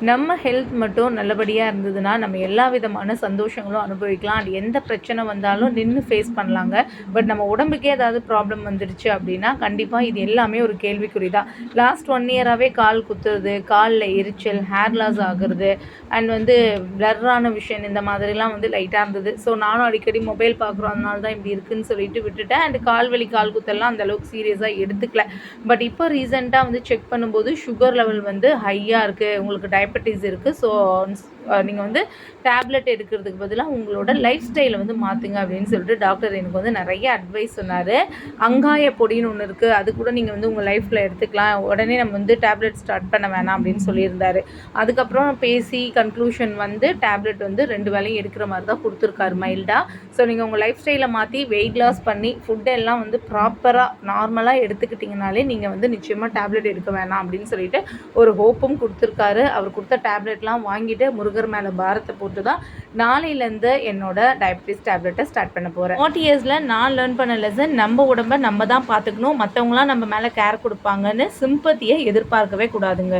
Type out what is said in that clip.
நம்ம ஹெல்த் மட்டும் நல்லபடியாக இருந்ததுன்னா நம்ம எல்லா விதமான சந்தோஷங்களும் அனுபவிக்கலாம். அது எந்த பிரச்சனை வந்தாலும் நின்று ஃபேஸ் பண்ணலாங்க. பட் நம்ம உடம்புக்கே ஏதாவது ப்ராப்ளம் வந்துடுச்சு அப்படின்னா கண்டிப்பாக இது எல்லாமே ஒரு கேள்விக்குறி தான். லாஸ்ட் 1 இயராகவே கால் குத்துறது, காலில் எரிச்சல், ஹேர் லாஸ் ஆகுறது அண்ட் பிளர்ரான விஷன் இந்த மாதிரிலாம் லைட்டாக இருந்தது. ஸோ நானும் அடிக்கடி மொபைல் பார்க்குறோம், அதனால தான் இப்படி இருக்குதுன்னு சொல்லிட்டு விட்டுட்டேன். அண்ட் கால் வலி கால் குத்தெல்லாம் அந்தளவுக்கு சீரியஸாக எடுத்துக்கல. பட் இப்போ ரீசெண்டாக செக் பண்ணும்போது சுகர் லெவல் ஹையாக இருக்குது, உங்களுக்கு டயபெட்டிஸ் இருக்குது. ஸோ நீங்கள் டேப்லெட் எடுக்கிறதுக்கு பதிலாக உங்களோட லைஃப் ஸ்டைலை மாற்றுங்க அப்படின்னு சொல்லிட்டு டாக்டர் எனக்கு நிறைய அட்வைஸ் சொன்னார். அங்காய பொடின்னு ஒன்று இருக்குது, அது கூட நீங்கள் உங்கள் லைஃப்பில் எடுத்துக்கலாம், உடனே நம்ம டேப்லெட் ஸ்டார்ட் பண்ண வேணாம் அப்படின்னு சொல்லியிருந்தார். அதுக்கப்புறம் பேசி கன்க்ளூஷன் டேப்லெட் 2 வேளையும் எடுக்கிற மாதிரி தான் கொடுத்துருக்காரு மைல்டாக. ஸோ நீங்கள் உங்கள் லைஃப் ஸ்டைலை மாற்றி வெயிட் லாஸ் பண்ணி ஃபுட்டு எல்லாம் ப்ராப்பராக நார்மலாக எடுத்துக்கிட்டிங்கனாலே நீங்கள் நிச்சயமாக டேப்லெட் எடுக்க வேணாம் அப்படின்னு சொல்லிட்டு ஒரு ஹோப்பும் கொடுத்துருக்காரு. அவர் கொடுத்த டேப்லெட்லாம் வாங்கிட்டு முருகர் மேலே பாரத்தை போட்டு தான் நாளையிலேருந்து என்னோட டயபெட்டிஸ் டேப்லெட்டை ஸ்டார்ட் பண்ண போகிறேன். 40 இயர்ஸில் நான் லேர்ன் பண்ண லெசன், நம்ம உடம்பை நம்ம தான் பார்த்துக்கணும், மற்றவங்களாம் நம்ம மேலே கேர் கொடுப்பாங்கன்னு சிம்பத்தியை எதிர்பார்க்கவே கூடாதுங்க.